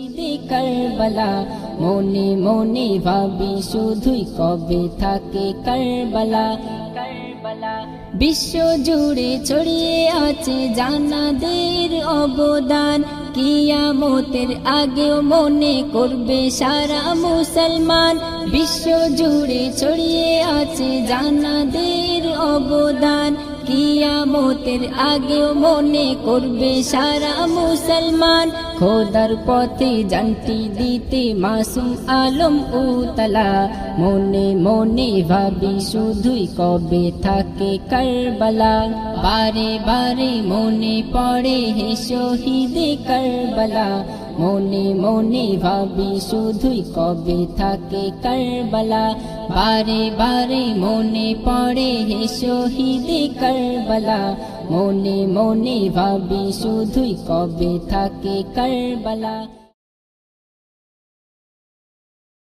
শহীদে কারবালা মনে মনে ভাবি শুধুই কবে থাকে কারবালা বিশ্ব জুড়ে ছড়িয়ে আছে জান্নাতের অবদান কিয়ামতের আগেও মনে করবে সারা মুসলমান বিশ্ব জুড়ে ছড়িয়ে আছে জান্নাতের অবদান কিয়ামতের আগেও মনে করবে সারা মুসলমান খোদার পথে জানটি দিতে মাসুম আলম উতলা মনে মনে ভাবি শুধুই কবে থাকে কারবালা বারে বারে মনে পড়ে হে শহীদে কারবালা মনে মনে ভাবি শুধুই কবে থাকে কারবালা বারে বারে মনে পড়ে হে শহীদে কারবালা মনে মনে ভাবি শুধুই কবে থাকে কারবালা।